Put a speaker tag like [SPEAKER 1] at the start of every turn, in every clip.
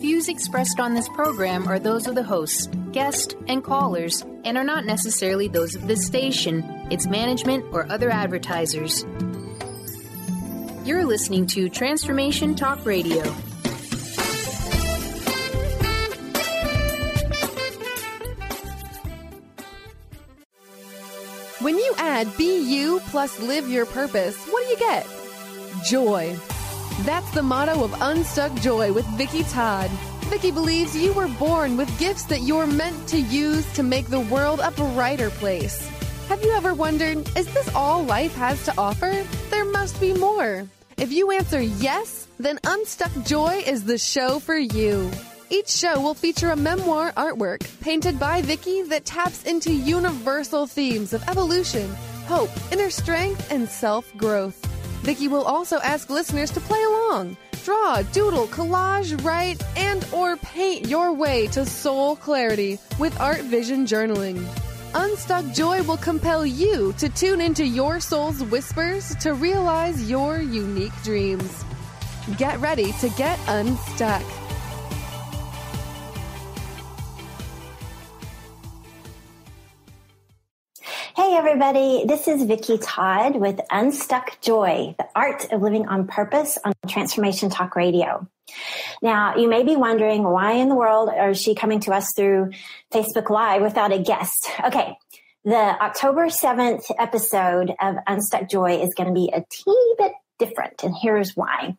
[SPEAKER 1] views expressed on this program are those of the hosts, guests, and callers, and are not necessarily those of this station, its management, or other advertisers. You're listening to Transformation Talk Radio.
[SPEAKER 2] When you add Be You plus Live Your Purpose, what do you get? Joy. That's the motto of Unstuck Joy with Vicki Todd. Vicki believes you were born with gifts that you're meant to use to make the world a brighter place. Have you ever wondered, is this all life has to offer? There must be more. If you answer yes, then Unstuck Joy is the show for you. Each show will feature a memoir artwork painted by Vicki that taps into universal themes of evolution, hope, inner strength, and self-growth. Vicki will also ask listeners to play along, draw, doodle, collage, write, and or paint your way to soul clarity with Art Vision Journaling. Unstuck Joy will compel you to tune into your soul's whispers to realize your unique dreams. Get ready to get unstuck.
[SPEAKER 3] Hey everybody, this is Vicki Todd with Unstuck Joy, the art of living on purpose on Transformation Talk Radio. Now, you may be wondering, why in the world is she coming to us through Facebook Live without a guest? Okay, the October 7th episode of Unstuck Joy is going to be a teeny bit different, and here's why.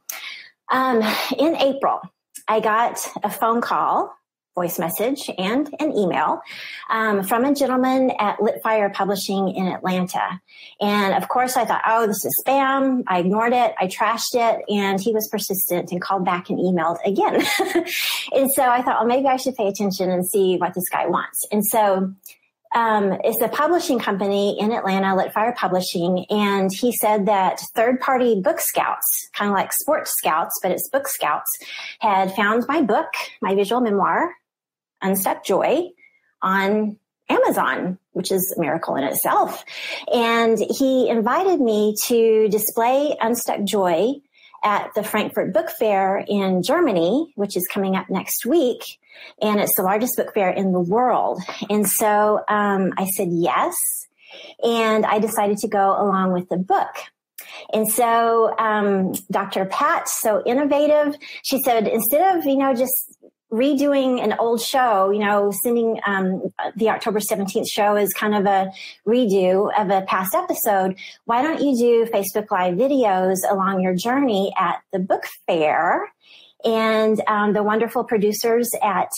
[SPEAKER 3] In April, I got a phone call, voice message, and an email from a gentleman at Litfire Publishing in Atlanta. And of course I thought, oh, this is spam. I ignored it. I trashed it. And he was persistent and called back and emailed again. And so I thought, oh, maybe I should pay attention and see what this guy wants. And so it's a publishing company in Atlanta, Litfire Publishing, and he said that third-party book scouts, kind of like sports scouts, but it's book scouts, had found my book, my visual memoir, Unstuck Joy, on Amazon, which is a miracle in itself. And he invited me to display Unstuck Joy at the Frankfurt Book Fair in Germany, which is coming up next week. And it's the largest book fair in the world. And so I said yes. And I decided to go along with the book. And so Dr. Pat, so innovative, she said, instead of, just redoing an old show, sending the October 17th show as kind of a redo of a past episode, why don't you do Facebook Live videos along your journey at the book fair? And the wonderful producers at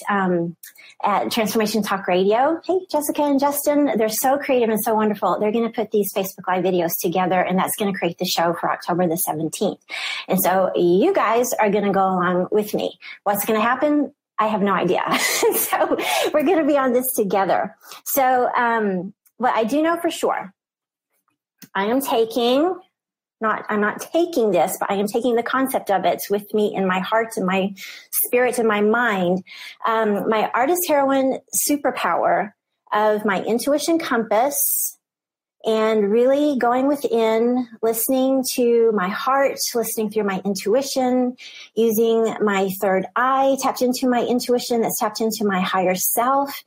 [SPEAKER 3] Transformation Talk Radio, hey, Jessica and Justin, they're so creative and so wonderful. They're going to put these Facebook Live videos together, and that's going to create the show for October the 17th. And so you guys are going to go along with me. What's going to happen? I have no idea. So we're going to be on this together. So what I do know for sure, I'm not taking this, but I am taking the concept of it with me in my heart and my spirit and my mind. My artist heroine superpower of my intuition compass, and really going within, listening to my heart, listening through my intuition, using my third eye, tapped into my intuition, that's tapped into my higher self,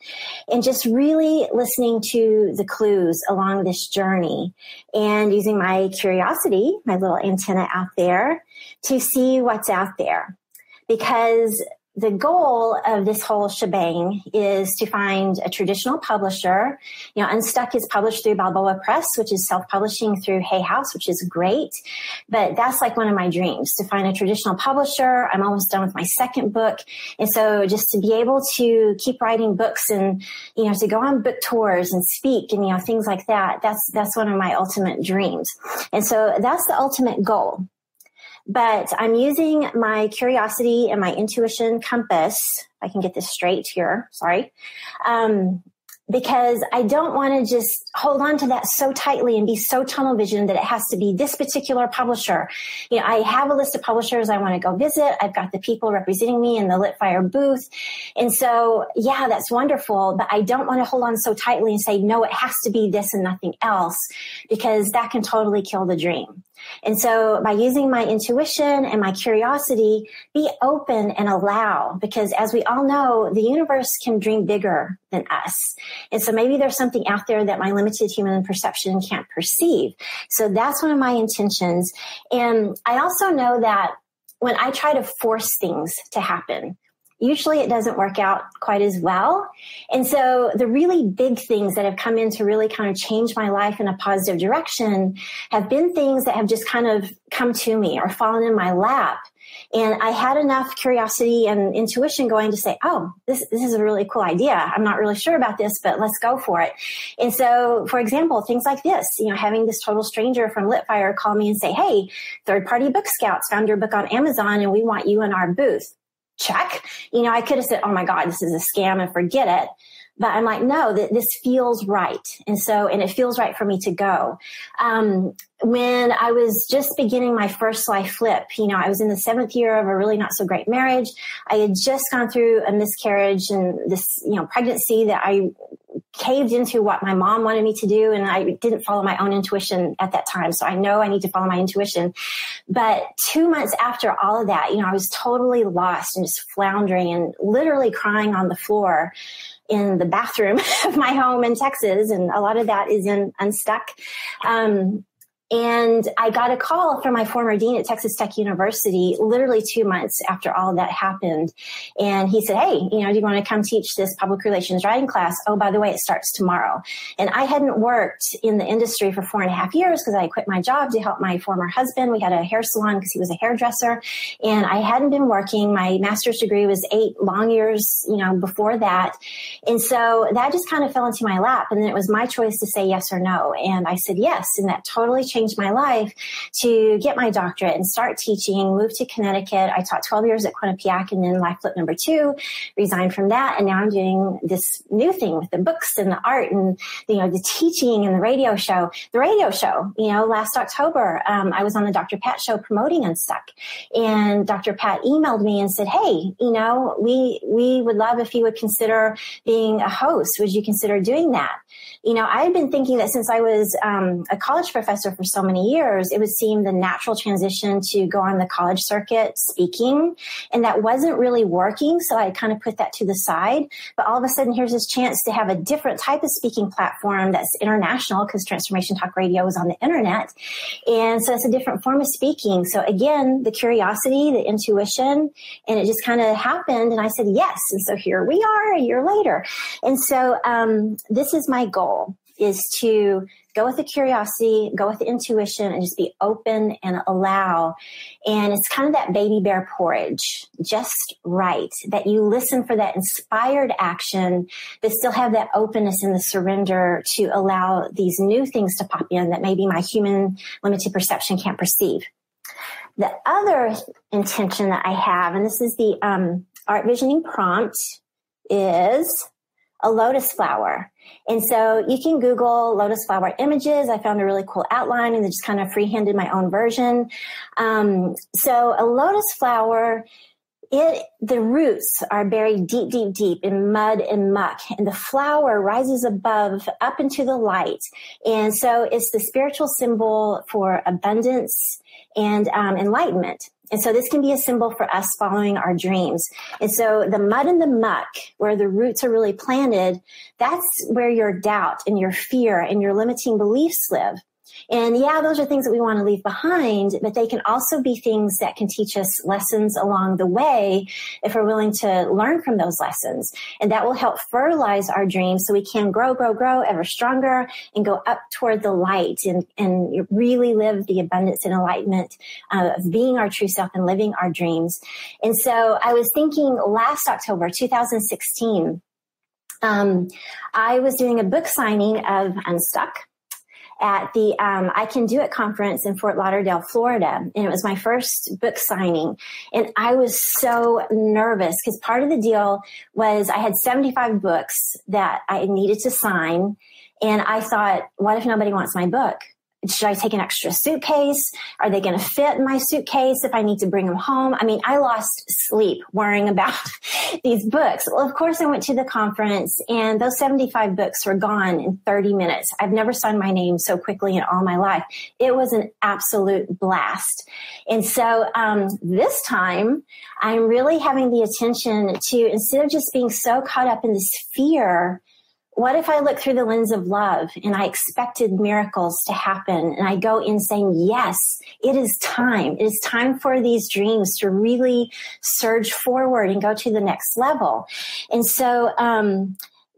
[SPEAKER 3] and just really listening to the clues along this journey, and using my curiosity, my little antenna out there, to see what's out there. Because the goal of this whole shebang is to find a traditional publisher. Unstuck is published through Balboa Press, which is self-publishing through Hay House, which is great. But that's like one of my dreams, to find a traditional publisher. I'm almost done with my second book. And so just to be able to keep writing books and, to go on book tours and speak and, things like that, that's one of my ultimate dreams. And so that's the ultimate goal. But I'm using my curiosity and my intuition compass. I can get this straight here. Sorry. Because I don't want to just hold on to that so tightly and be so tunnel visioned that it has to be this particular publisher. I have a list of publishers I want to go visit. I've got the people representing me in the Litfire booth. And so, yeah, that's wonderful. But I don't want to hold on so tightly and say, no, it has to be this and nothing else, because that can totally kill the dream. And so by using my intuition and my curiosity, be open and allow, because as we all know, the universe can dream bigger than us. And so maybe there's something out there that my limited human perception can't perceive. So that's one of my intentions. And I also know that when I try to force things to happen, usually it doesn't work out quite as well. And so the really big things that have come in to really kind of change my life in a positive direction have been things that have just kind of come to me or fallen in my lap. And I had enough curiosity and intuition going to say, oh, this is a really cool idea. I'm not really sure about this, but let's go for it. And so, for example, things like this, having this total stranger from Litfire call me and say, hey, third-party book scouts found your book on Amazon and we want you in our booth. Check. I could have said, oh my God, this is a scam and forget it. But I'm like, no, this feels right. And it feels right for me to go. When I was just beginning my first life flip, I was in the 7th year of a really not so great marriage. I had just gone through a miscarriage and this, pregnancy that I caved into what my mom wanted me to do. And I didn't follow my own intuition at that time. So I know I need to follow my intuition. But 2 months after all of that, I was totally lost and just floundering and literally crying on the floor in the bathroom of my home in Texas. And a lot of that is in Unstuck. And I got a call from my former dean at Texas Tech University, literally 2 months after all of that happened. And he said, hey, do you want to come teach this public relations writing class? Oh, by the way, it starts tomorrow. And I hadn't worked in the industry for 4.5 years because I quit my job to help my former husband. We had a hair salon because he was a hairdresser. And I hadn't been working. My master's degree was 8 long years, before that. And so that just kind of fell into my lap. And then it was my choice to say yes or no. And I said yes. And that totally changed my life to get my doctorate and start teaching, moved to Connecticut. I taught 12 years at Quinnipiac and then life flip number 2, resigned from that. And now I'm doing this new thing with the books and the art and, the teaching and the radio show. The radio show, last October, I was on the Dr. Pat show promoting Unstuck. And Dr. Pat emailed me and said, hey, we would love if you would consider being a host. Would you consider doing that? I had been thinking that since I was a college professor for so many years, it would seem the natural transition to go on the college circuit speaking. And that wasn't really working. So I kind of put that to the side. But all of a sudden, here's this chance to have a different type of speaking platform that's international because Transformation Talk Radio is on the internet. And so it's a different form of speaking. So again, the curiosity, the intuition, and it just kind of happened. And I said, yes. And so here we are a year later. And so this is my goal, is to go with the curiosity, go with the intuition, and just be open and allow. And it's kind of that baby bear porridge, just right, that you listen for that inspired action, but still have that openness and the surrender to allow these new things to pop in that maybe my human limited perception can't perceive. The other intention that I have, and this is the art visioning prompt, is a lotus flower. And so you can Google lotus flower images. I found a really cool outline and then just kind of freehanded my own version. So a lotus flower, the roots are buried deep, deep, deep in mud and muck, and the flower rises above up into the light. And so it's the spiritual symbol for abundance and enlightenment. And so this can be a symbol for us following our dreams. And so the mud and the muck, where the roots are really planted, that's where your doubt and your fear and your limiting beliefs live. And yeah, those are things that we want to leave behind, but they can also be things that can teach us lessons along the way if we're willing to learn from those lessons. And that will help fertilize our dreams so we can grow ever stronger and go up toward the light and really live the abundance and enlightenment of being our true self and living our dreams. And so I was thinking last October, 2016, I was doing a book signing of Unstuck at the I Can Do It conference in Fort Lauderdale, Florida. And it was my first book signing. And I was so nervous because part of the deal was I had 75 books that I needed to sign. And I thought, what if nobody wants my book? should I take an extra suitcase? Are they going to fit in my suitcase if I need to bring them home? I mean, I lost sleep worrying about these books. Well, of course, I went to the conference and those 75 books were gone in 30 minutes. I've never signed my name so quickly in all my life. It was an absolute blast. And so this time, I'm really having the attention to, instead of just being so caught up in this fear, what if I look through the lens of love and I expected miracles to happen and I go in saying, yes, it is time. It is time for these dreams to really surge forward and go to the next level. And so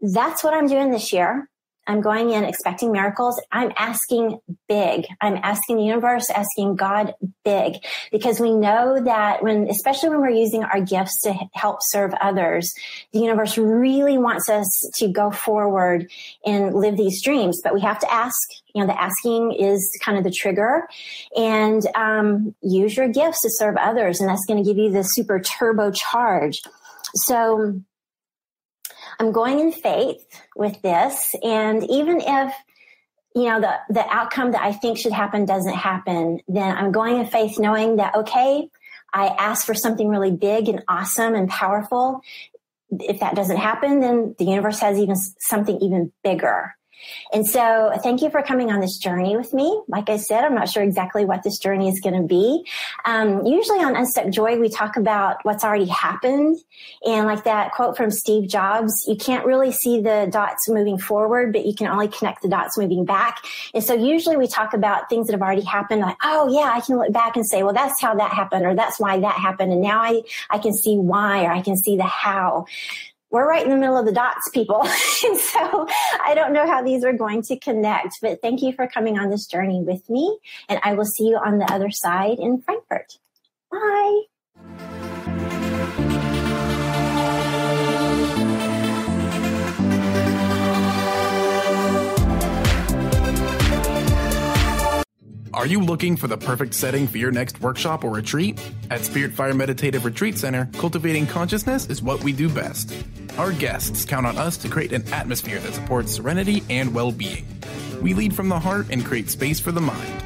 [SPEAKER 3] that's what I'm doing this year. I'm going in expecting miracles. I'm asking big. I'm asking the universe, asking God big, because we know that especially when we're using our gifts to help serve others, the universe really wants us to go forward and live these dreams. But we have to ask. The asking is kind of the trigger, and use your gifts to serve others, and that's going to give you the super turbocharge. So I'm going in faith with this. And even if, the outcome that I think should happen doesn't happen, then I'm going in faith knowing that, okay, I asked for something really big and awesome and powerful. If that doesn't happen, then the universe has something even bigger. And so thank you for coming on this journey with me. Like I said, I'm not sure exactly what this journey is going to be. Usually on Unstuck Joy, we talk about what's already happened. And like that quote from Steve Jobs, you can't really see the dots moving forward, but you can only connect the dots moving back. And so usually we talk about things that have already happened, like, oh yeah, I can look back and say, well, that's how that happened, or that's why that happened. And now I can see why, or I can see the how. We're right in the middle of the dots, people. And so I don't know how these are going to connect, but thank you for coming on this journey with me. And I will see you on the other side in Frankfurt. Bye.
[SPEAKER 4] Are you looking for the perfect setting for your next workshop or retreat? At Spirit Fire Meditative Retreat Center, cultivating consciousness is what we do best. Our guests count on us to create an atmosphere that supports serenity and well-being. We lead from the heart and create space for the mind.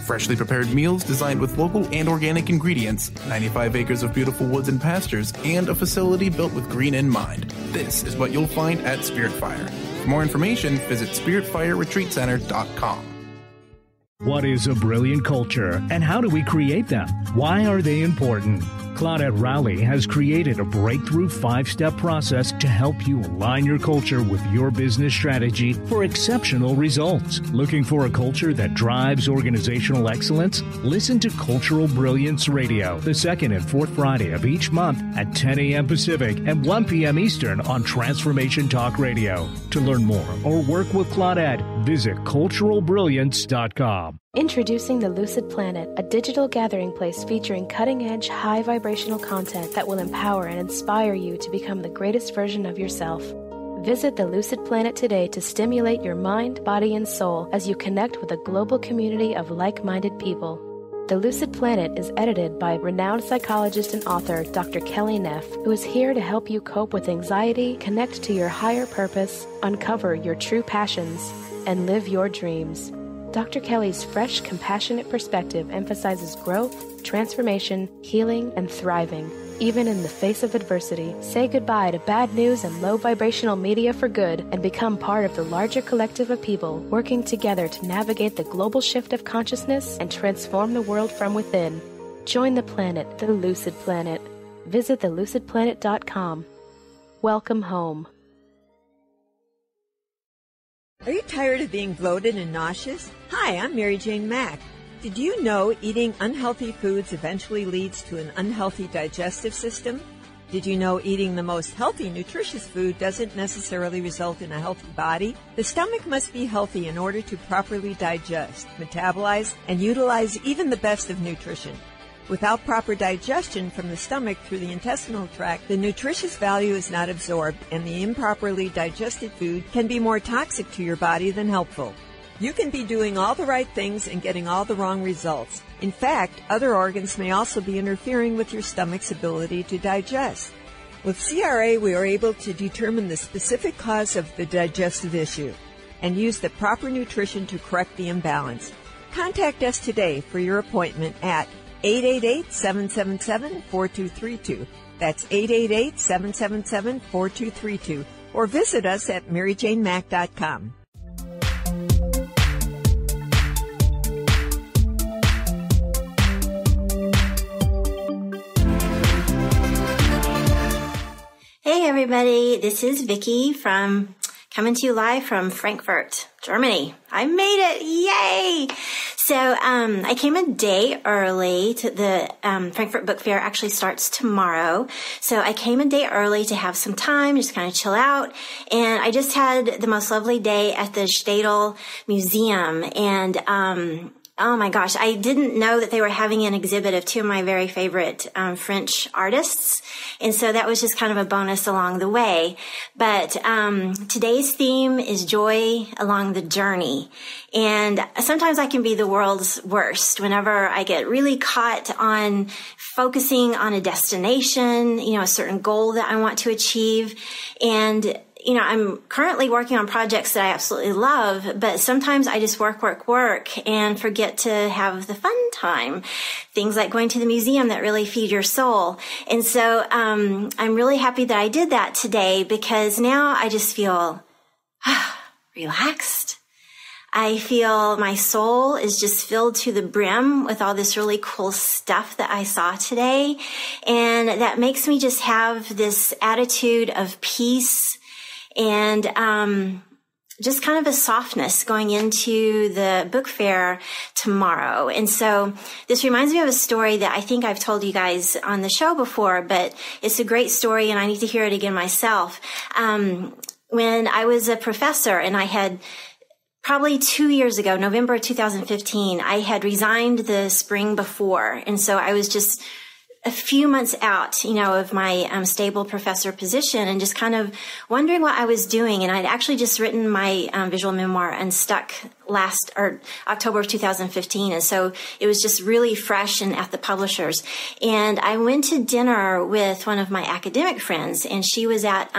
[SPEAKER 4] Freshly prepared meals designed with local and organic ingredients, 95 acres of beautiful woods and pastures, and a facility built with green in mind. This is what you'll find at Spirit Fire. For more information, visit spiritfireretreatcenter.com.
[SPEAKER 5] What is a brilliant culture, and how do we create them? Why are they important? Claudette Rowley has created a breakthrough 5-step process to help you align your culture with your business strategy for exceptional results. Looking for a culture that drives organizational excellence? Listen to Cultural Brilliance Radio, the second and fourth Friday of each month at 10 a.m. Pacific and 1 p.m. Eastern on Transformation Talk Radio. To learn more or work with Claudette, visit culturalbrilliance.com.
[SPEAKER 6] Introducing the Lucid Planet, a digital gathering place featuring cutting-edge, high-vibrational content that will empower and inspire you to become the greatest version of yourself. Visit the Lucid Planet today to stimulate your mind, body, and soul as you connect with a global community of like-minded people. The Lucid Planet is edited by renowned psychologist and author Dr. Kelly Neff, who is here to help you cope with anxiety, connect to your higher purpose, uncover your true passions, and live your dreams. Dr. Kelly's fresh, compassionate perspective emphasizes growth, transformation, healing, and thriving, even in the face of adversity. Say goodbye to bad news and low vibrational media for good and become part of the larger collective of people working together to navigate the global shift of consciousness and transform the world from within. Join the planet, the Lucid Planet. Visit thelucidplanet.com. Welcome home.
[SPEAKER 7] Are you tired of being bloated and nauseous? Hi, I'm Mary Jane Mack. Did you know eating unhealthy foods eventually leads to an unhealthy digestive system? Did you know eating the most healthy, nutritious food doesn't necessarily result in a healthy body? The stomach must be healthy in order to properly digest, metabolize, and utilize even the best of nutrition. Without proper digestion from the stomach through the intestinal tract, the nutritious value is not absorbed, and the improperly digested food can be more toxic to your body than helpful. You can be doing all the right things and getting all the wrong results. In fact, other organs may also be interfering with your stomach's ability to digest. With CRA, we are able to determine the specific cause of the digestive issue. and use the proper nutrition to correct the imbalance. Contact us today for your appointment at 888-777-4232. That's 888-777-4232. Or visit us at MaryJaneMack.com.
[SPEAKER 3] Hey everybody, this is Vicki coming to you live from Frankfurt, Germany. I made it, yay! So I came a day early to the Frankfurt Book Fair. Actually starts tomorrow. So I came a day early to have some time, just kind of chill out. And I just had the most lovely day at the Stadel Museum. And oh my gosh, I didn't know that they were having an exhibit of two of my very favorite French artists. And so that was just kind of a bonus along the way. But today's theme is joy along the journey. And sometimes I can be the world's worst whenever I get really caught on focusing on a destination, a certain goal that I want to achieve. And I'm currently working on projects that I absolutely love, but sometimes I just work and forget to have the fun time. Things like going to the museum that really feed your soul. And so, I'm really happy that I did that today because now I just feel relaxed. I feel my soul is just filled to the brim with all this really cool stuff that I saw today. And that makes me just have this attitude of peace and just kind of a softness going into the book fair tomorrow. And so this reminds me of a story that I think I've told you guys on the show before, but it's a great story and I need to hear it again myself. When I was a professor and I had probably 2 years ago, November of 2015, I had resigned the spring before. And so I was just a few months out, of my stable professor position and just kind of wondering what I was doing. And I'd actually just written my visual memoir, Unstuck, October of 2015. And so it was just really fresh and at the publishers. And I went to dinner with one of my academic friends, and she was at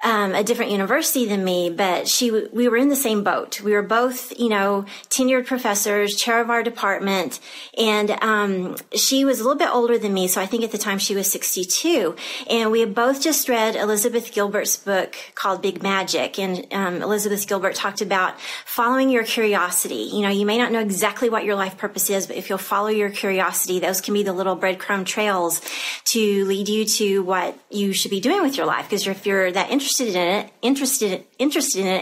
[SPEAKER 3] a different university than me, but we were in the same boat. We were both, tenured professors, chair of our department, and she was a little bit older than me, so I think at the time she was 62. And we had both just read Elizabeth Gilbert's book called Big Magic, and Elizabeth Gilbert talked about following your curiosity. You may not know exactly what your life purpose is, but if you'll follow your curiosity, those can be the little breadcrumb trails to lead you to what you should be doing with your life. Because if you're that interested in it,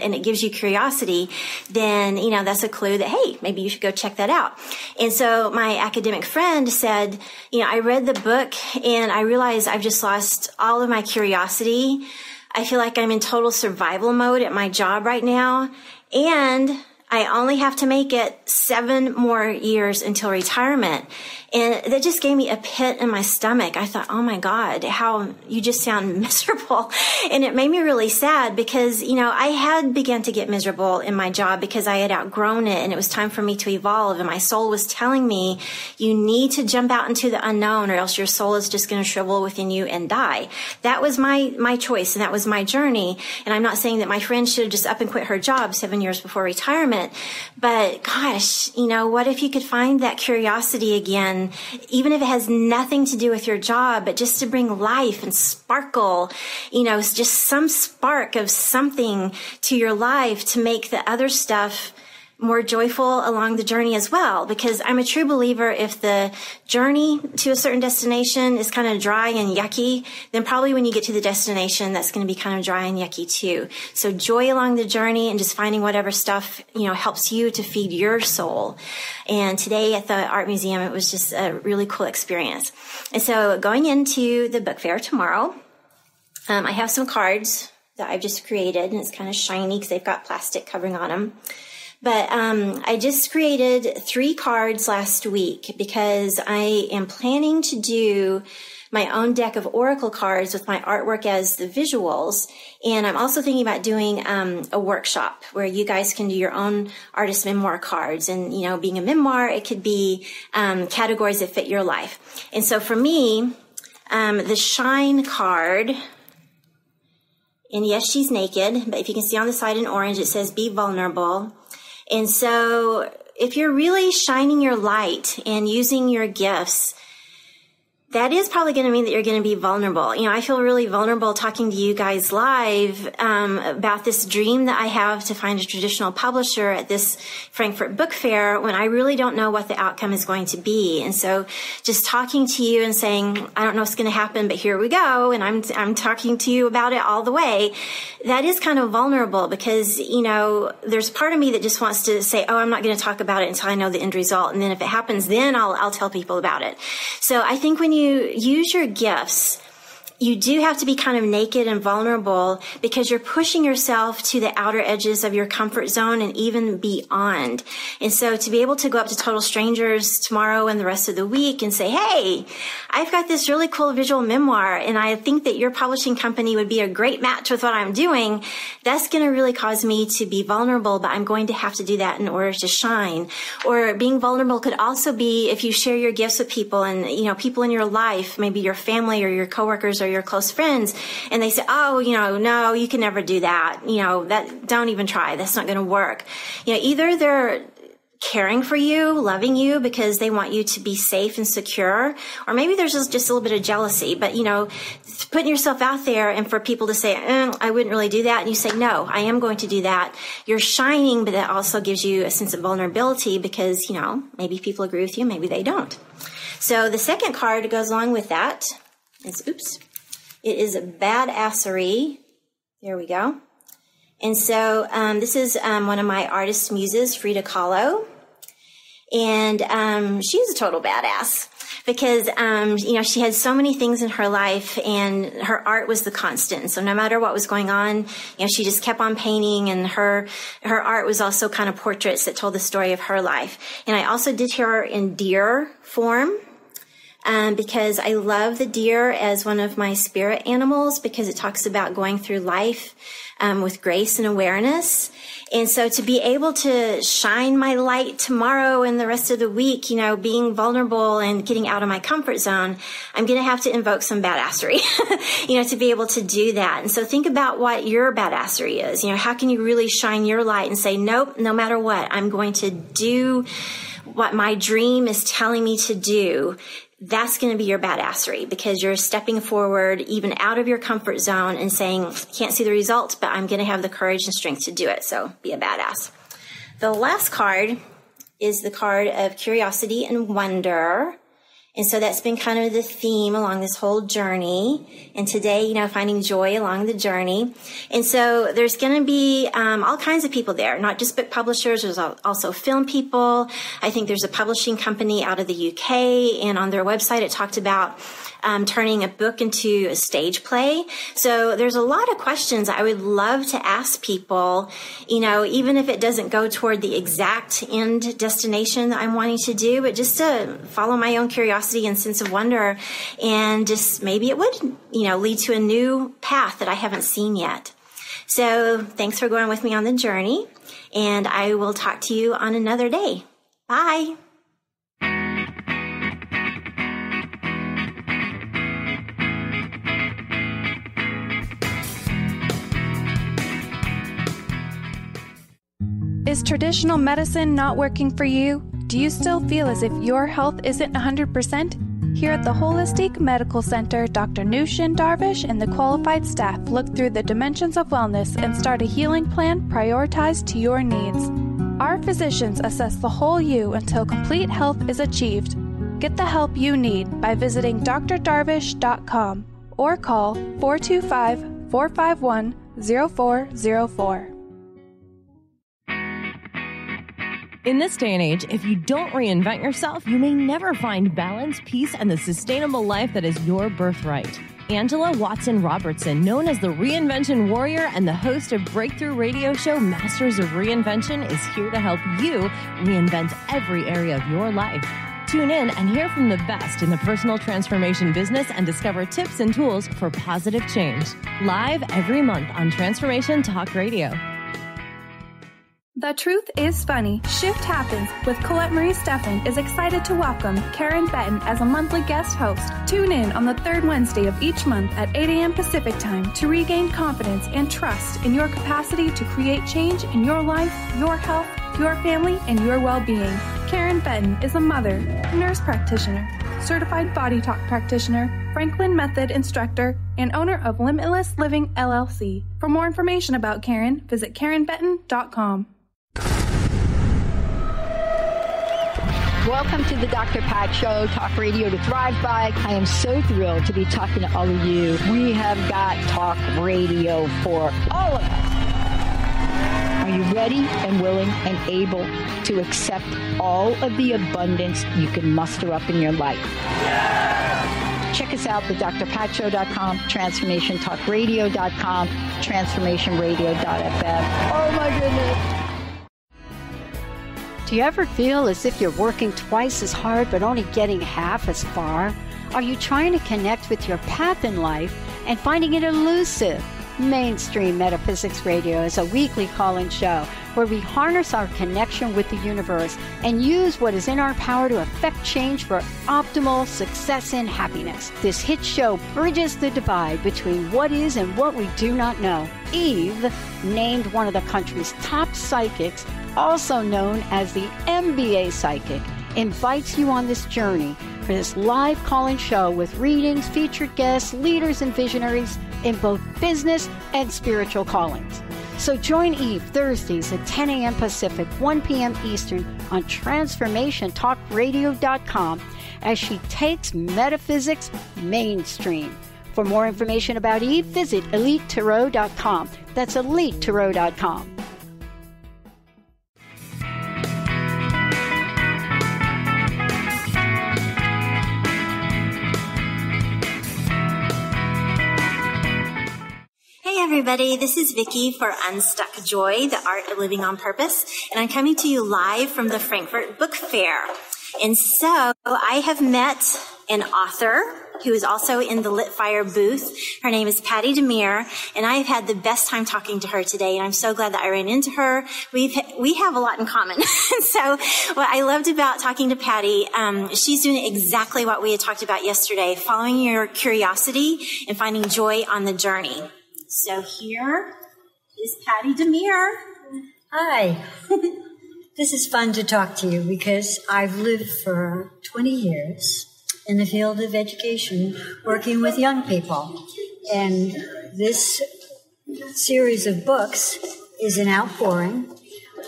[SPEAKER 3] and it gives you curiosity, then, that's a clue that, hey, maybe you should go check that out. And so my academic friend said, I read the book and I realized I've just lost all of my curiosity. I feel like I'm in total survival mode at my job right now. And I only have to make it 7 more years until retirement. And that just gave me a pit in my stomach. I thought, oh my God, how you just sound miserable. And it made me really sad because, I had begun to get miserable in my job because I had outgrown it and it was time for me to evolve. And my soul was telling me, you need to jump out into the unknown or else your soul is just going to shrivel within you and die. That was my choice and that was my journey. And I'm not saying that my friend should have just up and quit her job 7 years before retirement. But gosh, what if you could find that curiosity again, even if it has nothing to do with your job, but just to bring life and sparkle, just some spark of something to your life to make the other stuff more joyful along the journey as well. Because I'm a true believer, if the journey to a certain destination is kind of dry and yucky, then probably when you get to the destination, that's going to be kind of dry and yucky too. So joy along the journey and just finding whatever stuff, helps you to feed your soul. And today at the art museum, it was just a really cool experience. And so going into the book fair tomorrow, I have some cards that I've just created, and it's kind of shiny because they've got plastic covering on them. But I just created 3 cards last week because I am planning to do my own deck of oracle cards with my artwork as the visuals. And I'm also thinking about doing a workshop where you guys can do your own artist memoir cards. And, being a memoir, it could be categories that fit your life. And so for me, the shine card And yes, she's naked, but if you can see on the side in orange, it says be vulnerable. And so if you're really shining your light and using your gifts, that is probably going to mean that you're going to be vulnerable. I feel really vulnerable talking to you guys live about this dream that I have to find a traditional publisher at this Frankfurt book fair when I really don't know what the outcome is going to be. And so just talking to you and saying, I don't know what's going to happen, but here we go. And I'm talking to you about it all the way. That is kind of vulnerable because, there's part of me that just wants to say, oh, I'm not going to talk about it until I know the end result. And then if it happens, then I'll tell people about it. So I think when you use your gifts, you do have to be kind of naked and vulnerable because you're pushing yourself to the outer edges of your comfort zone and even beyond. And so to be able to go up to total strangers tomorrow and the rest of the week and say, hey, I've got this really cool visual memoir and I think that your publishing company would be a great match with what I'm doing, that's going to really cause me to be vulnerable, but I'm going to have to do that in order to shine. Or being vulnerable could also be if you share your gifts with people and, people in your life, maybe your family or your coworkers or your close friends, and they say, oh, no, you can never do that. That don't even try. That's not going to work. Either they're caring for you, loving you because they want you to be safe and secure, or maybe there's just a little bit of jealousy, but putting yourself out there and for people to say, I wouldn't really do that. And you say, no, I am going to do that. You're shining, but that also gives you a sense of vulnerability because, maybe people agree with you, maybe they don't. So the second card goes along with that is, it is a badassery. There we go. And so this is one of my artist muses, Frida Kahlo. And she's a total badass because, she had so many things in her life and her art was the constant. So no matter what was going on, she just kept on painting, and her art was also kind of portraits that told the story of her life. And I also did her in deer form. Because I love the deer as one of my spirit animals because it talks about going through life with grace and awareness. And so to be able to shine my light tomorrow and the rest of the week, being vulnerable and getting out of my comfort zone, I'm going to have to invoke some badassery, to be able to do that. And so think about what your badassery is. How can you really shine your light and say, nope, no matter what, I'm going to do what my dream is telling me to do. That's going to be your badassery because you're stepping forward even out of your comfort zone and saying, can't see the results, but I'm going to have the courage and strength to do it. So be a badass. The last card is the card of curiosity and wonder. And so that's been kind of the theme along this whole journey. And today, finding joy along the journey. And so there's going to be all kinds of people there, not just book publishers. There's also film people. I think there's a publishing company out of the UK. And on their website, it talked about turning a book into a stage play. So there's a lot of questions I would love to ask people, even if it doesn't go toward the exact end destination that I'm wanting to do, but just to follow my own curiosity and sense of wonder. And just maybe it would, lead to a new path that I haven't seen yet. So thanks for going with me on the journey. And I will talk to you on another day. Bye.
[SPEAKER 8] Is traditional medicine not working for you? Do you still feel as if your health isn't 100%? Here at the Holistic Medical Center, Dr. Nushin Darvish and the qualified staff look through the dimensions of wellness and start a healing plan prioritized to your needs. Our physicians assess the whole you until complete health is achieved. Get the help you need by visiting drdarvish.com or call 425-451-0404.
[SPEAKER 9] In this day and age, if you don't reinvent yourself, you may never find balance, peace, and the sustainable life that is your birthright. Angela Watson Robertson, known as the Reinvention Warrior and the host of breakthrough radio show Masters of Reinvention, is here to help you reinvent every area of your life. Tune in and hear from the best in the personal transformation business and discover tips and tools for positive change. Live every month on Transformation Talk Radio.
[SPEAKER 8] The Truth is Funny. Shift Happens with Colette Marie Steffen is excited to welcome Karen Benton as a monthly guest host. Tune in on the third Wednesday of each month at 8 a.m. Pacific Time to regain confidence and trust in your capacity to create change in your life, your health, your family, and your well-being. Karen Benton is a mother, nurse practitioner, certified body talk practitioner, Franklin Method instructor, and owner of Limitless Living LLC. For more information about Karen, visit KarenBenton.com.
[SPEAKER 10] Welcome to the Dr. Pat Show, Talk Radio to Thrive By. I am so thrilled to be talking to all of you. We have got talk radio for all of us. Are you ready and willing and able to accept all of the abundance you can muster up in your life? Yeah! Check us out at drpatshow.com, transformationtalkradio.com, transformationradio.fm. Oh my goodness. Do you ever feel as if you're working twice as hard but only getting half as far? Are you trying to connect with your path in life and finding it elusive? Mainstream Metaphysics Radio is a weekly call-in show where we harness our connection with the universe and use what is in our power to affect change for optimal success and happiness. This hit show bridges the divide between what is and what we do not know. Eve, named one of the country's top psychics, also known as the MBA Psychic, invites you on this journey for this live call-in show with readings, featured guests, leaders, and visionaries in both business and spiritual callings. So join Eve Thursdays at 10 a.m. Pacific, 1 p.m. Eastern on TransformationTalkRadio.com as she takes metaphysics mainstream. For more information about Eve, visit EliteTarot.com. That's EliteTarot.com.
[SPEAKER 3] Hey everybody, this is Vicki for Unstuck Joy, the Art of Living on Purpose, and I'm coming to you live from the Frankfurt Book Fair. And so I have met an author who is also in the Lit Fire booth. Her name is Patty DeMere, and I've had the best time talking to her today, and I'm so glad that I ran into her. We have a lot in common. So what I loved about talking to Patty, she's doing exactly what we had talked about yesterday, following your curiosity and finding joy on the journey. So here is Patty DeMere.
[SPEAKER 11] Hi. This is fun to talk to you because I've lived for 20 years in the field of education working with young people. And this series of books is an outpouring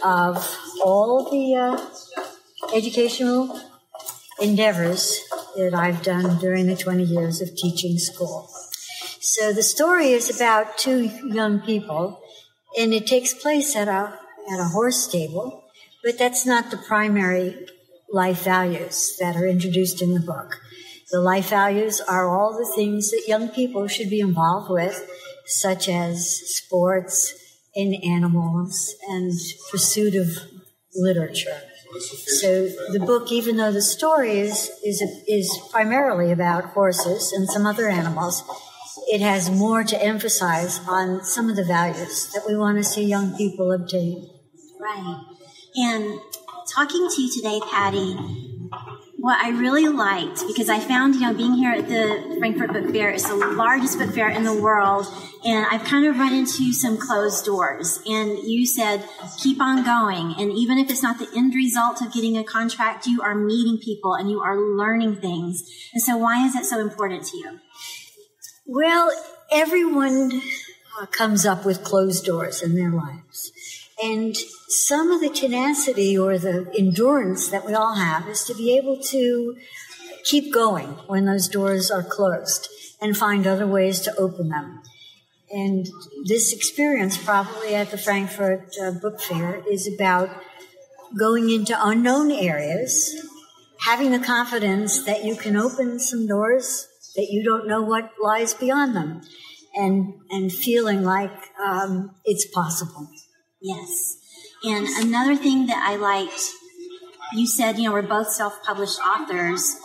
[SPEAKER 11] of all the educational endeavors that I've done during the 20 years of teaching school. So the story is about two young people, and it takes place at a horse stable, but that's not the primary life values that are introduced in the book. The life values are all the things that young people should be involved with, such as sports and animals and pursuit of literature. So the book, even though the story is primarily about horses and some other animals, it has more to emphasize on some of the values that we want to see young people obtain.
[SPEAKER 3] Right. And talking to you today, Patty, what I really liked, because I found, being here at the Frankfurt Book Fair, it's the largest book fair in the world, and I've kind of run into some closed doors. And you said, keep on going. And even if it's not the end result of getting a contract, you are meeting people and you are learning things. And so why is it so important to you?
[SPEAKER 11] Well, everyone comes up with closed doors in their lives. And some of the tenacity or the endurance that we all have is to be able to keep going when those doors are closed and find other ways to open them. And this experience probably at the Frankfurt Book Fair is about going into unknown areas, having the confidence that you can open some doors that you don't know what lies beyond them, and feeling like it's possible.
[SPEAKER 3] Yes. And another thing that I liked, you said, we're both self-published authors,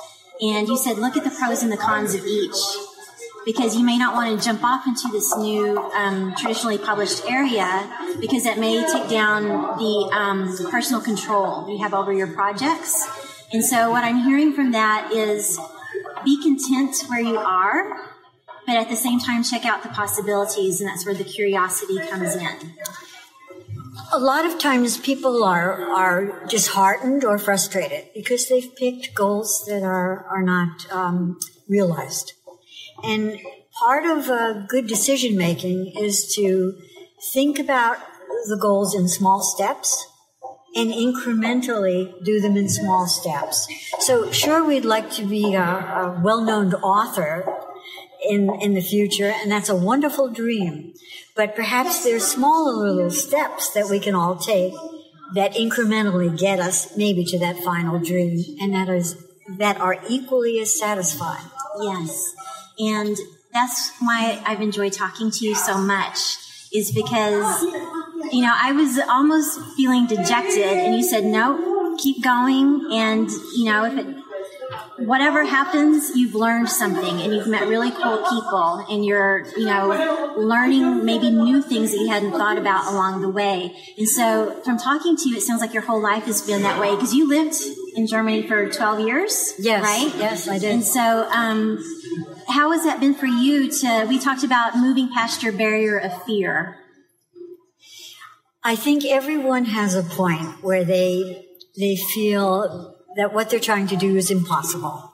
[SPEAKER 3] and you said, look at the pros and the cons of each.
[SPEAKER 12] because you may not want to jump off into this new traditionally published area because it may take down the personal control you have over your projects. And so what I'm hearing from that is be content where you are, but at the same time check out the possibilities, and that's where the curiosity comes in.
[SPEAKER 11] A lot of times people are disheartened or frustrated because they've picked goals that are not realized. And part of good decision making is to think about the goals in small steps and incrementally do them in small steps. So sure, we'd like to be a well-known author in the future, and that's a wonderful dream. But perhaps there's smaller little steps that we can all take that incrementally get us maybe to that final dream, and that are equally as satisfying.
[SPEAKER 12] Yes. And that's why I've enjoyed talking to you so much, is because, I was almost feeling dejected, and you said, no, keep going. And, whatever happens, you've learned something, and you've met really cool people, and you're, learning maybe new things that you hadn't thought about along the way. And so from talking to you, it sounds like your whole life has been that way, because you lived in Germany for 12 years,
[SPEAKER 11] yes,
[SPEAKER 12] right?
[SPEAKER 11] Yes, I did.
[SPEAKER 12] And so, how has that been for you we talked about moving past your barrier of fear?
[SPEAKER 11] I think everyone has a point where they feel that what they're trying to do is impossible.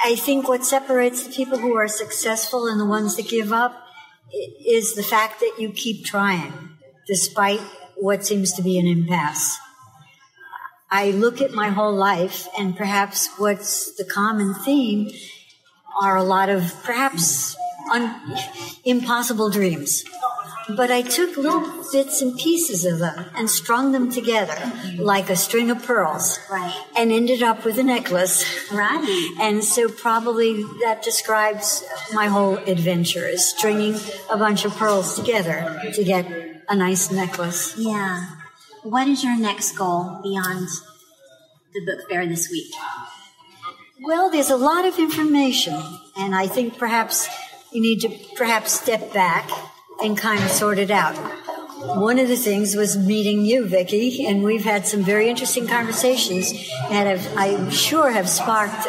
[SPEAKER 11] I think what separates the people who are successful and the ones that give up is the fact that you keep trying, despite what seems to be an impasse. I look at my whole life, and perhaps what's the common theme are a lot of perhaps impossible dreams. But I took little bits and pieces of them and strung them together like a string of pearls,
[SPEAKER 12] right,
[SPEAKER 11] and ended up with a necklace.
[SPEAKER 12] Right.
[SPEAKER 11] And so probably that describes my whole adventure, is stringing a bunch of pearls together to get a nice necklace.
[SPEAKER 12] Yeah. What is your next goal beyond the book fair this week?
[SPEAKER 11] Well, there's a lot of information, and I think perhaps you need to step back and kind of sort it out. One of the things was meeting you, Vicki, and we've had some very interesting conversations that I'm sure have sparked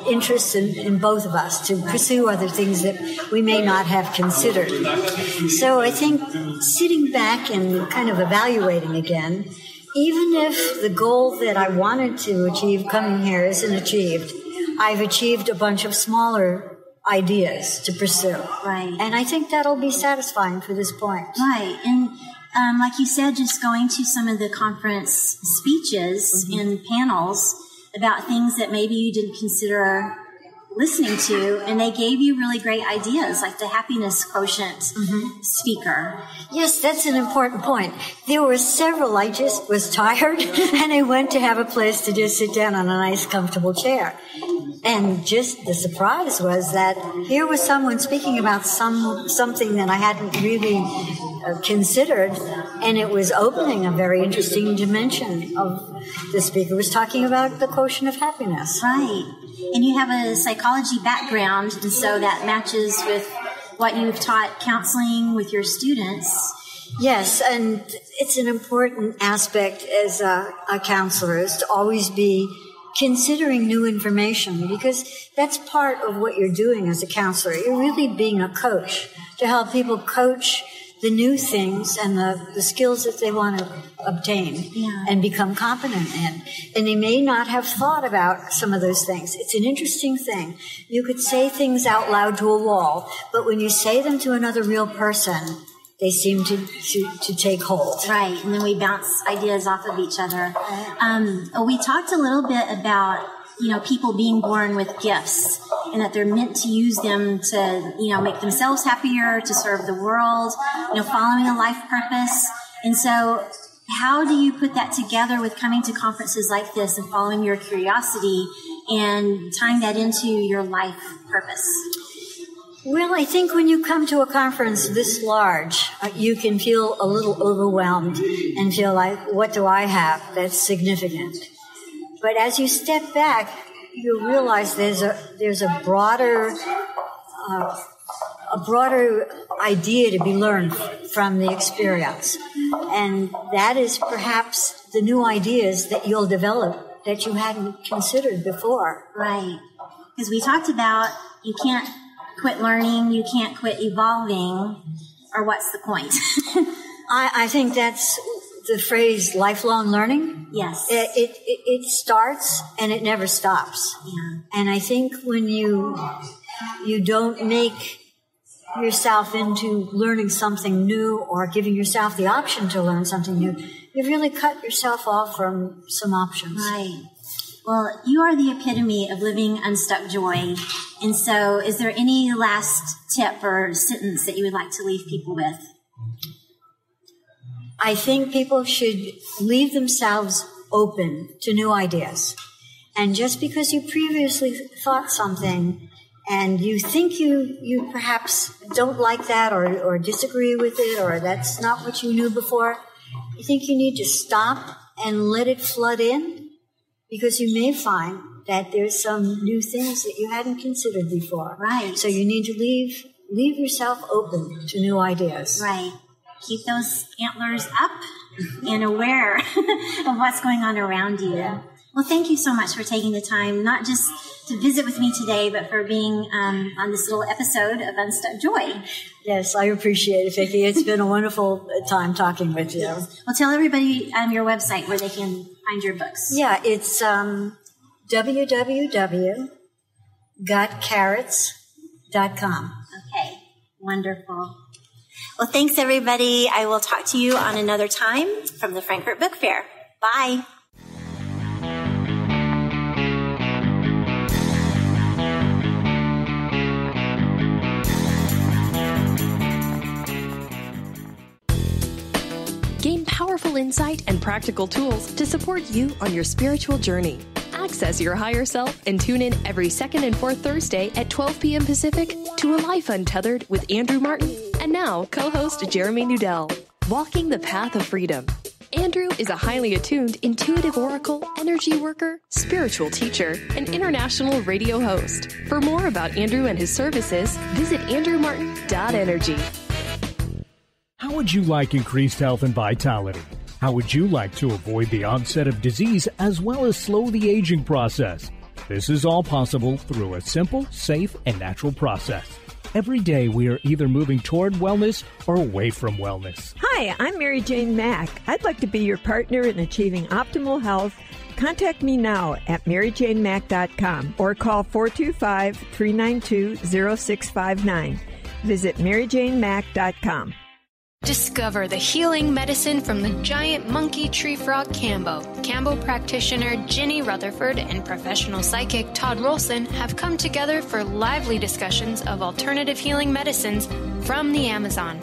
[SPEAKER 11] interest in both of us to pursue other things that we may not have considered. So I think sitting back and kind of evaluating again, even if the goal that I wanted to achieve coming here isn't achieved, I've achieved a bunch of smaller ideas to pursue.
[SPEAKER 12] Right.
[SPEAKER 11] And I think that'll be satisfying for this point.
[SPEAKER 12] Right. And like you said, just going to some of the conference speeches and panels about things that maybe you didn't consider listening to, and they gave you really great ideas, like the happiness quotient speaker.
[SPEAKER 11] Yes, that's an important point. There were several. I just was tired, and I went to have a place to just sit down on a nice, comfortable chair. And just the surprise was that here was someone speaking about something that I hadn't really considered, and it was opening a very interesting dimension of the speaker was talking about the quotient of happiness.
[SPEAKER 12] Right. And you have a psychology background, and so that matches with what you've taught counseling with your students.
[SPEAKER 11] Yes, and it's an important aspect as a counselor is to always be considering new information, because that's part of what you're doing as a counselor. You're really being a coach to help people coach the new things and the skills that they want to obtain and become competent in. And they may not have thought about some of those things. It's an interesting thing. You could say things out loud to a wall, but when you say them to another real person, they seem to take hold.
[SPEAKER 12] Right, and then we bounce ideas off of each other. We talked a little bit about, people being born with gifts, and that they're meant to use them to, make themselves happier, to serve the world, following a life purpose. And so how do you put that together with coming to conferences like this and following your curiosity and tying that into your life purpose?
[SPEAKER 11] Well, I think when you come to a conference this large, you can feel a little overwhelmed and feel like, what do I have that's significant? But as you step back, you realize there's a broader a broader idea to be learned from the experience. And that is perhaps the new ideas that you'll develop that you hadn't considered before.
[SPEAKER 12] Right. Because we talked about you can't quit learning, you can't quit evolving, or what's the point?
[SPEAKER 11] I think that's the phrase lifelong learning.
[SPEAKER 12] Yes.
[SPEAKER 11] It starts and it never stops.
[SPEAKER 12] Yeah.
[SPEAKER 11] And I think when you don't make yourself into learning something new or giving yourself the option to learn something new, you've really cut yourself off from some options.
[SPEAKER 12] Right. Well, you are the epitome of living unstuck joy. And so is there any last tip or sentence that you would like to leave people with?
[SPEAKER 11] I think people should leave themselves open to new ideas. And just because you previously thought something and you think you perhaps don't like that or disagree with it or that's not what you knew before, I think you need to stop and let it flood in, because you may find that there's some new things that you hadn't considered before.
[SPEAKER 12] Right.
[SPEAKER 11] So you need to leave yourself open to new ideas.
[SPEAKER 12] Right. Keep those antlers up and aware of what's going on around you. Well, thank you so much for taking the time, not just to visit with me today, but for being on this little episode of Unstuck Joy.
[SPEAKER 11] Yes, I appreciate it, Vicki. It's been a wonderful time talking with you.
[SPEAKER 12] Yes. Well, tell everybody your website where they can find your books.
[SPEAKER 11] Yeah, it's www.gotcarrots.com.
[SPEAKER 12] Okay, wonderful. Well, thanks, everybody. I will talk to you on another time from the Frankfurt Book Fair. Bye.
[SPEAKER 13] Gain powerful insight and practical tools to support you on your spiritual journey. Access your higher self and tune in every second and fourth Thursday at 12 p.m. Pacific to A Life Untethered with Andrew Martin and now co-host Jeremy Nudell. Walking the Path of Freedom. Andrew is a highly attuned, intuitive oracle, energy worker, spiritual teacher, and international radio host. For more about Andrew and his services, visit andrewmartin.energy.
[SPEAKER 5] How would you like increased health and vitality? How would you like to avoid the onset of disease as well as slow the aging process? This is all possible through a simple, safe, and natural process. Every day we are either moving toward wellness or away from wellness.
[SPEAKER 7] Hi, I'm Mary Jane Mack. I'd like to be your partner in achieving optimal health. Contact me now at maryjanemack.com or call 425-392-0659. Visit maryjanemack.com.
[SPEAKER 1] Discover the healing medicine from the giant monkey tree frog Cambo. Cambo practitioner Ginny Rutherford and professional psychic Todd Rolson have come together for lively discussions of alternative healing medicines from the Amazon.